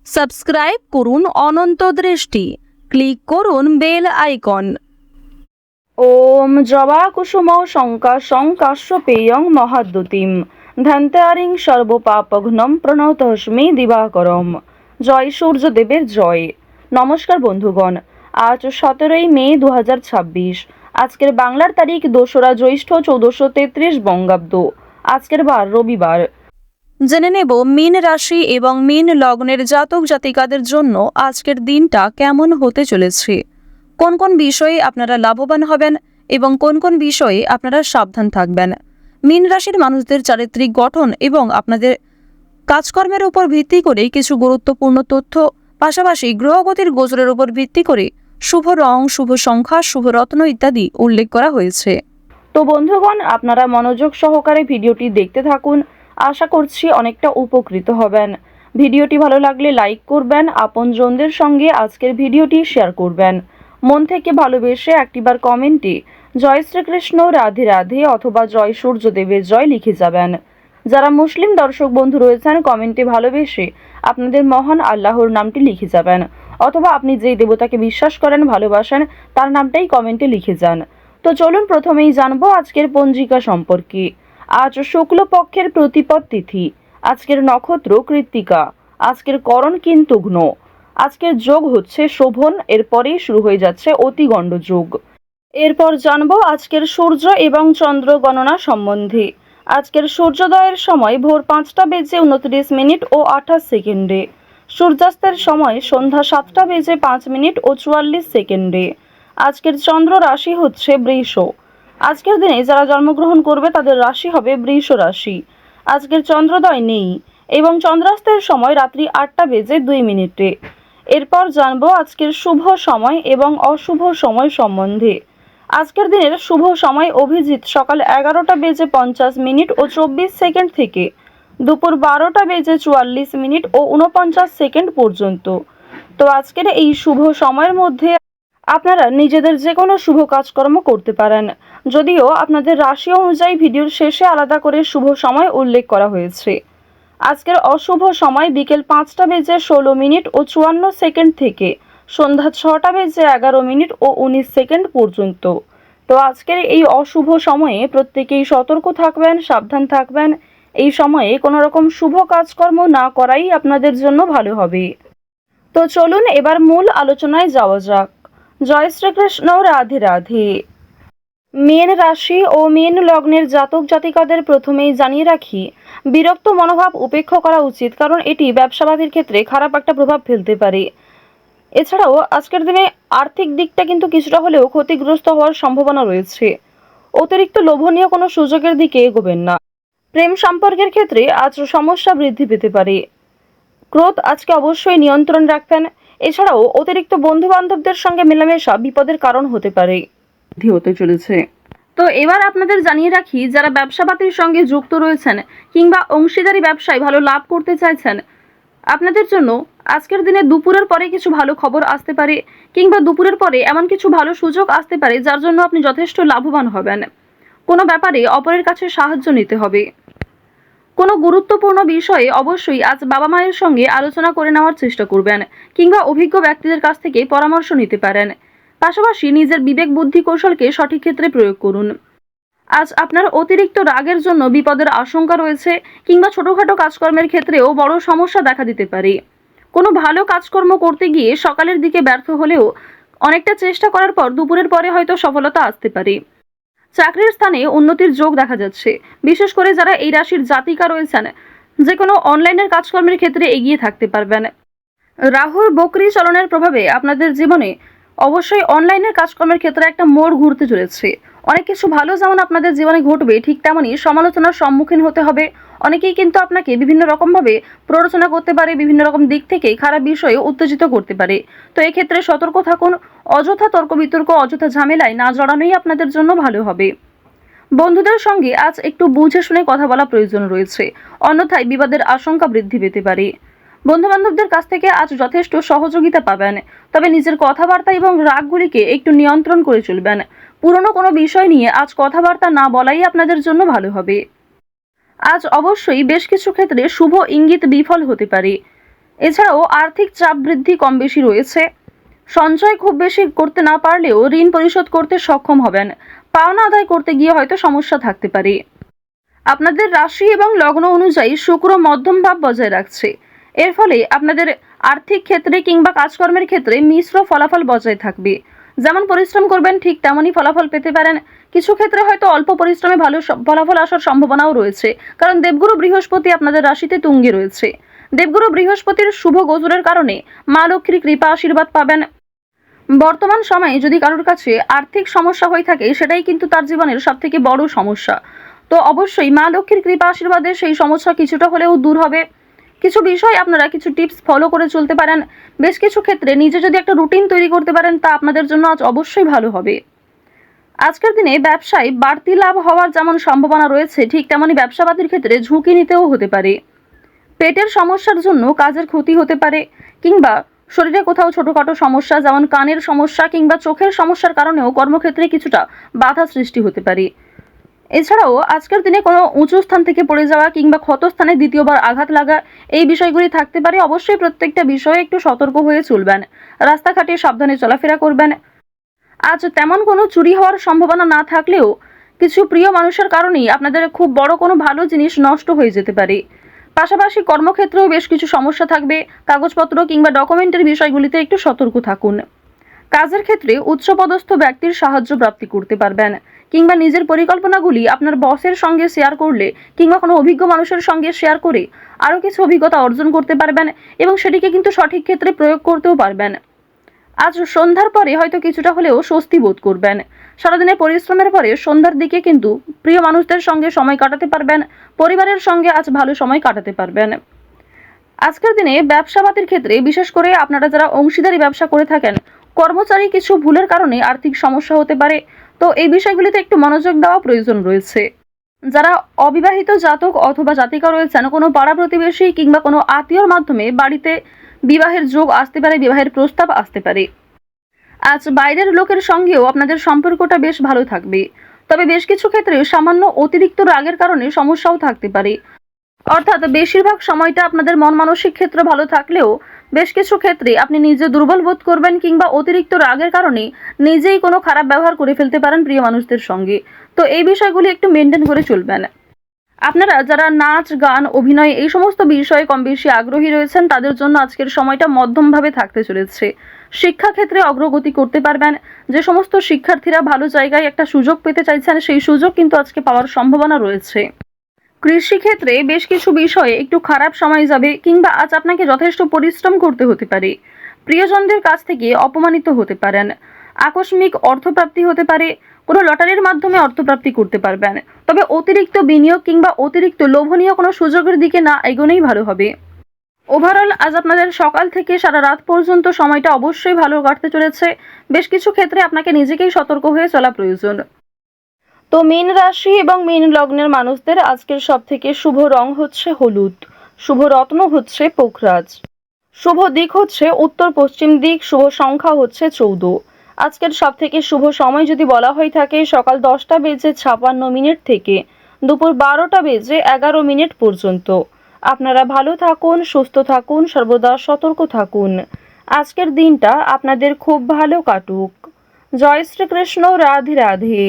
Subscribe করুন অনন্ত দৃষ্টি, click করুন বেল আইকন। ওম জবা কুসুম শঙ্কাশং কাশ্যপেয়ং মহাদ্যুতিম ধ্যান্তারিং সর্বপাপঘ্নম প্রণতস্মি দিবাকরম। জয় সূর্যদেবের জয়। নমস্কার বন্ধুগণ, আজ 17ই মে 2026। আজকের বাংলার তারিখ 2রা জ্যৈষ্ঠ 1433 বঙ্গাব্দ। আজকের বার রবিবার। জেনে নেব মীন রাশি এবং মীন লগ্নের জাতক জাতিকাদের জন্য আজকের দিনটা কেমন হতে চলেছে, কোন কোন বিষয়ে আপনারা লাভবান হবেন এবং কোন কোন বিষয়ে আপনারা সাবধান থাকবেন। মীন রাশির মানুষদের চারিত্রিক গঠন এবং আপনাদের কাজকর্মের উপর ভিত্তি করে কিছু গুরুত্বপূর্ণ তথ্য, পাশাপাশি গ্রহগতির গোচরের উপর ভিত্তি করে শুভ রং, শুভ সংখ্যা, শুভ রত্ন ইত্যাদি উল্লেখ করা হয়েছে। তো বন্ধুগণ, আপনারা মনোযোগ সহকারে ভিডিওটি দেখতে থাকুন। আশা করছি অনেকটা উপকৃত হবেন। ভিডিওটি ভালো লাগলে লাইক করবেন, আপনজনদের সঙ্গে আজকের ভিডিওটি শেয়ার করবেন। মন থেকে ভালোবেসে একটিবার কমেন্টে জয় শ্রীকৃষ্ণ, রাধে রাধে অথবা জয় সূর্যদেবের জয় লিখে যাবেন। যারা মুসলিম দর্শক বন্ধু রয়েছেন, কমেন্টে ভালোবেসে আপনাদের মহান আল্লাহর নামটি লিখে যাবেন, অথবা আপনি যেই দেবতাকে বিশ্বাস করেন, ভালোবাসেন, তার নামটাই কমেন্টে লিখে যান। তো চলুন প্রথমেই জানবো আজকের পঞ্জিকা সম্পর্কে। আজ শুক্লপক্ষের প্রতিপদ তিথি, আজকের নক্ষত্র কৃত্তিকা, আজকের করণ কিন্তুঘ্ন, আজকের যোগ হচ্ছে শোভন, এরপরেই শুরু হয়ে যাচ্ছে অতিগণ্ড যোগ। এরপর জানবো আজকের সূর্য এবং চন্দ্র গণনা সম্বন্ধে। আজকের সূর্যোদয়ের সময় ভোর 5টা বেজে 29 মিনিট ও 28 সেকেন্ডে, সূর্যাস্তের সময় সন্ধ্যা 7টা বেজে 5 মিনিট ও 44 সেকেন্ডে। আজকের চন্দ্র রাশি হচ্ছে বৃষ। আজকের দিনে যারা জন্মগ্রহণ করবে তাদের রাশি হবে বৃষ রাশি। আজকের চন্দ্রোদয় নেই এবং চন্দ্রাস্তের সময় রাত্রি 8টা বেজে 2 মিনিটে। এরপর জানবো আজকের শুভ সময় এবং অশুভ সময় সম্বন্ধে। আজকের দিনের শুভ সময় অভিজিৎ সকাল 11টা বেজে 50 মিনিট ও 24 সেকেন্ড থেকে দুপুর 12টা বেজে 44 মিনিট ও 49 সেকেন্ড পর্যন্ত। তো আজকের এই শুভ সময়ের মধ্যে আপনারা নিজেদের যে কোনো শুভ কাজকর্ম করতে পারেন, যদিও আপনাদের রাশি অনুযায়ী ভিডিওর শেষে আলাদা করে শুভ সময় উল্লেখ করা হয়েছে। আজকের অশুভ সময় বিকেল 5টা বেজে 16 মিনিট ও 54 সেকেন্ড থেকে সন্ধ্যা 6টা বেজে 11 মিনিট ও 19 সেকেন্ড পর্যন্ত। তো আজকের এই অশুভ সময়ে প্রত্যেকেই সতর্ক থাকবেন, সাবধান থাকবেন। এই সময়ে কোনো রকম শুভ কাজকর্ম না করাই আপনাদের জন্য ভালো হবে। তো চলুন এবার মূল আলোচনায় যাওয়া যাক। জয় শ্রীকৃষ্ণ, রাধে রাধে। মীন রাশি ও মীন লগ্নের জাতক জাতিকাদের প্রথমেই জানিয়ে রাখি, বিরক্ত মনোভাব উপেক্ষা করা উচিত, কারণ এটি ব্যবসাবাদীর ক্ষেত্রে খারাপ একটা প্রভাব ফেলতে পারে। এছাড়াও আজকের দিনে আর্থিক দিকটা কিন্তু কিছুটা হলেও ক্ষতিগ্রস্ত হওয়ার সম্ভাবনা রয়েছে। অতিরিক্ত লোভনীয় কোনো সুযোগের দিকে এগোবেন না। প্রেম সম্পর্কের ক্ষেত্রে আজ সমস্যা বৃদ্ধি পেতে পারে। ক্রোধ আজকে অবশ্যই নিয়ন্ত্রণ রাখবেন। এছাড়াও অতিরিক্ত বন্ধু বান্ধবদের সঙ্গে মেলামেশা বিপদের কারণ হতে পারে, হতে চলেছে। তো এবার আপনাদের জানিয়ে রাখি, যারা ব্যবসাপাতির সঙ্গে যুক্ত রয়েছেন কিংবা অংশীদারি ব্যবসায় ভালো লাভ করতে চাইছেন, আপনাদের জন্য আজকের দিনে দুপুরের পরে কিছু ভালো খবর আসতে পারে, কিংবা দুপুরের পরে এমন কিছু ভালো সুযোগ আসতে পারে যার জন্য আপনি যথেষ্ট লাভবান হবেন। কোনো ব্যাপারে অপরের কাছে সাহায্য নিতে হবে। কোনো গুরুত্বপূর্ণ বিষয়ে অবশ্যই আজ বাবা মায়ের সঙ্গে আলোচনা করে নেওয়ার চেষ্টা করবেন, কিংবা অভিজ্ঞ ব্যক্তিদের কাছ থেকে পরামর্শ নিতে পারেন। পাশাপাশি নিজের বিবেক বুদ্ধি কৌশলকে সঠিক ক্ষেত্রে প্রয়োগ করুন। আজ আপনার অতিরিক্ত রাগের জন্য বিপদের আশঙ্কা রয়েছে, কিংবা ছোটখাটো কাজকর্মের ক্ষেত্রেও বড় সমস্যা দেখা দিতে পারে। কোনো ভালো কাজকর্ম করতে গিয়ে সকালের দিকে ব্যর্থ হলেও অনেকটা চেষ্টা করার পর দুপুরের পরে হয়তো সফলতা আসতে পারে। চাকরির স্থানে উন্নতির যোগ দেখা যাচ্ছে। বিশেষ করে যারা এই রাশির জাতিকা রয়েছেন, যে কোনো অনলাইনের কাজকর্মের ক্ষেত্রে এগিয়ে থাকতে পারবেন। রাহুর বকরি চলনের প্রভাবে আপনাদের জীবনে অবশ্যই অনলাইনের কাজকর্মের ক্ষেত্রে একটা মোড় ঘুরতে চলেছে। অনেক কিছু ভালো যেমন আপনাদের জীবনে ঘটবে, ঠিক তেমনই সমালোচনার সম্মুখীন হতে হবে। অনেকেই কিন্তু আপনাকে বিভিন্ন রকমভাবে প্ররোচনা করতে পারে, বিভিন্ন রকম দিক থেকে খারাপ বিষয়ে উত্তেজিত করতে পারে। তো এক্ষেত্রে সতর্ক থাকুন। অযথা তর্ক বিতর্ক, অযথা ঝামেলায় না জড়ানোই আপনাদের জন্য ভালো হবে। বন্ধুদের সঙ্গে আজ একটু বুঝে শুনে কথা বলা প্রয়োজন রয়েছে, অন্যথায় বিবাদের আশঙ্কা বৃদ্ধি পেতে পারে। বন্ধু বান্ধবদের কাছ থেকে আজ যথেষ্ট সহযোগিতা পাবেন, তবে নিজের কথাবার্তা এবং রাগগুলিকে একটু নিয়ন্ত্রণ করে চলবেন। পুরনো কোনো বিষয় নিয়ে আজ কথাবার্তা না বলাই আপনাদের জন্য ভালো হবে। আজ অবশ্যই বেশ কিছু ক্ষেত্রে শুভ ইঙ্গিত বিফল হতে পারে। এছাড়াও আর্থিক চাপ বৃদ্ধি কম বেশি রয়েছে। সঞ্চয় খুব বেশি করতে না পারলেও ঋণ পরিশোধ করতে সক্ষম হবেন। পাওনা আদায় করতে গিয়ে হয়তো সমস্যা থাকতে পারে। আপনাদের রাশি এবং লগ্ন অনুযায়ী শুক্র মধ্যম ভাব বজায় রাখছে। এর ফলে আপনাদের আর্থিক ক্ষেত্রে কিংবা কাজকর্মের ক্ষেত্রে মিশ্র ফলাফল বজায় থাকবে। যেমন পরিশ্রম করবেন ঠিক তেমনই ফলাফল পেতে পারেন। কিছু ক্ষেত্রে হয়তো অল্প পরিশ্রমে ভালো ফলাফল আসার সম্ভাবনাও রয়েছে, কারণ দেবগুরু বৃহস্পতি আপনাদের রাশিতে তুঙ্গে রয়েছে। দেবগুরু বৃহস্পতির শুভ গোচরের কারণে মা লক্ষ্মীর কৃপা আশীর্বাদ পাবেন। বর্তমান সময়ে যদি কারোর কাছে আর্থিক সমস্যা হয়ে থাকে, সেটাই কিন্তু তার জীবনের সবথেকে বড় সমস্যা। তো অবশ্যই মা লক্ষ্মীর কৃপা আশীর্বাদে সেই সমস্যা কিছুটা হলেও দূর হবে। কিছু বিষয় আপনারা কিছু টিপস ফলো করে চলতে পারেন। বেশ কিছু ক্ষেত্রে নিজে যদি একটা রুটিন তৈরি করতে পারেন, তা আপনাদের জন্য আজ অবশ্যই ভালো হবে। আজকের দিনে ব্যবসায় বাড়তি লাভ হওয়ার যেমন সম্ভাবনা রয়েছে, ঠিক তেমনি ব্যবসাবাদীর ক্ষেত্রে ঝুঁকি নিতেও হতে পারে। পেটের সমস্যার জন্য কাজের ক্ষতি হতে পারে, কিংবা শরীরে কোথাও ছোটখাটো সমস্যা যেমন কানের সমস্যা কিংবা চোখের সমস্যার কারণেও কর্মক্ষেত্রে কিছুটা বাধা সৃষ্টি হতে পারে। এছাড়াও আজকের দিনে কোনো উঁচু স্থান থেকে পড়ে যাওয়া কিংবা ক্ষতস্থানে দ্বিতীয়বার আঘাত লাগা, এই বিষয়গুলি থাকতে পারে। অবশ্যই প্রত্যেকটা বিষয়ে একটু সতর্ক হয়ে চলবেন। রাস্তাঘাটে সাবধানে চলাফেরা করবেন। আজ তেমন কোনো চুরি হওয়ার সম্ভাবনা না থাকলেও কিছু প্রিয় মানুষের কারণেই আপনাদের খুব বড় কোনো ভালো জিনিস নষ্ট হয়ে যেতে পারে। পাশাপাশি কর্মক্ষেত্রেও বেশ কিছু সমস্যা থাকবে। কাগজপত্র কিংবা ডকুমেন্টের বিষয়গুলিতে একটু সতর্ক থাকুন। কাজের ক্ষেত্রে উচ্চপদস্থ ব্যক্তির সাহায্য প্রাপ্তি করতে পারবেন, কিংবা নিজের পরিকল্পনাগুলি আপনার বসের সঙ্গে শেয়ার করলে কিংবা কোনো অভিজ্ঞ মানুষের সঙ্গে শেয়ার করে আরও কিছু অভিজ্ঞতা অর্জন করতে পারবেন, এবং সেটিকে কিন্তু সঠিক ক্ষেত্রে প্রয়োগ করতেও পারবেন। আজ সন্ধ্যার পরে হয়তো কিছুটা হলেও স্বস্তি বোধ করবেন। সারাদিনের পরিশ্রমের পরে সন্ধ্যার দিকে কিন্তু প্রিয় মানুষদের সঙ্গে সময় কাটাতে পারবেন। পরিবারের সঙ্গে আজ ভালো সময় কাটাতে পারবেন। আজকের দিনে ব্যবসাবাদীর ক্ষেত্রে বিশেষ করে আপনারা যারা অংশীদারি ব্যবসা করে থাকেন, কর্মচারী কিছু ভুলের কারণে আর্থিক সমস্যা হতে পারে। তো এই বিষয়গুলিতে একটু মনোযোগ দেওয়া প্রয়োজন রয়েছে। যারা অবিবাহিত জাতক অথবা জাতিকা রয়েছেন, কোনো পাড়া প্রতিবেশী কিংবা কোনো আত্মীয়র মাধ্যমে বাড়িতে বিবাহের যোগ আসতে পারে, বিবাহের প্রস্তাব আসতে পারে। আজ বাইরের লোকের সঙ্গেও আপনাদের সম্পর্কটা বেশ ভালো থাকবে। তবে বেশ কিছু ক্ষেত্রে সামান্য অতিরিক্ত রাগের কারণে সমস্যাও থাকতে পারে। অর্থাৎ বেশিরভাগ সময়টা আপনাদের মন মানসিক ক্ষেত্র ভালো থাকলেও বেশ কিছু ক্ষেত্রে আপনি নিজে দুর্বল বোধ করবেন, কিংবা অতিরিক্ত রাগের কারণে নিজেই কোনো খারাপ ব্যবহার করে ফেলতে পারেন প্রিয় মানুষদের সঙ্গে। তো এই বিষয়গুলি একটু মেনটেন করে চলবেন। আপনারা যারা নাচ, গান, অভিনয় এই সমস্ত বিষয়ে কম বেশি আগ্রহী রয়েছেন, তাদের জন্য আজকের সময়টা মধ্যমভাবে থাকতে চলেছে। শিক্ষাক্ষেত্রে অগ্রগতি করতে পারবেন। যে সমস্ত শিক্ষার্থীরা ভালো জায়গায় একটা সুযোগ পেতে চাইছেন, সেই সুযোগ কিন্তু আজকে পাওয়ার সম্ভাবনা রয়েছে। কৃষিক্ষেত্রে বেশ কিছু বিষয়ে একটু খারাপ সময় যাবে, কিংবা আজ আপনাকে যথেষ্ট পরিশ্রম করতে হতে পারে। প্রিয়জনদের কাছ থেকে অপমানিত হতে পারেন। আকস্মিক অর্থপ্রাপ্তি হতে পারে। কোনো লটারির মাধ্যমে অর্থপ্রাপ্তি করতে পারবেন। তবে অতিরিক্ত বিনিয়োগ কিংবা অতিরিক্ত লোভনীয় কোনো সুযোগের দিকে না এগোনোই ভালো হবে। ওভারঅল আজ আপনাদের সকাল থেকে সারা রাত পর্যন্ত সময়টা অবশ্যই ভালো কাটতে চলেছে। বেশ কিছু ক্ষেত্রে আপনাকে নিজেকেই সতর্ক হয়ে চলা প্রয়োজন। তো মীন রাশি এবং মীন লগ্নের মানুষদের আজকের সবথেকে শুভ রং হচ্ছে হলুদ। শুভ রত্ন হচ্ছে পোখরাজ। শুভ দিক হচ্ছে উত্তর পশ্চিম দিক। শুভ সংখ্যা হচ্ছে 14। আজকের সবথেকে শুভ সময় যদি বলা হয়ে থাকে, সকাল 10:56 থেকে দুপুর 12:11 পর্যন্ত। আপনারা ভালো থাকুন, সুস্থ থাকুন, সর্বদা সতর্ক থাকুন। আজকের দিনটা আপনাদের খুব ভালো কাটুক। জয় শ্রীকৃষ্ণ। রাধে রাধে।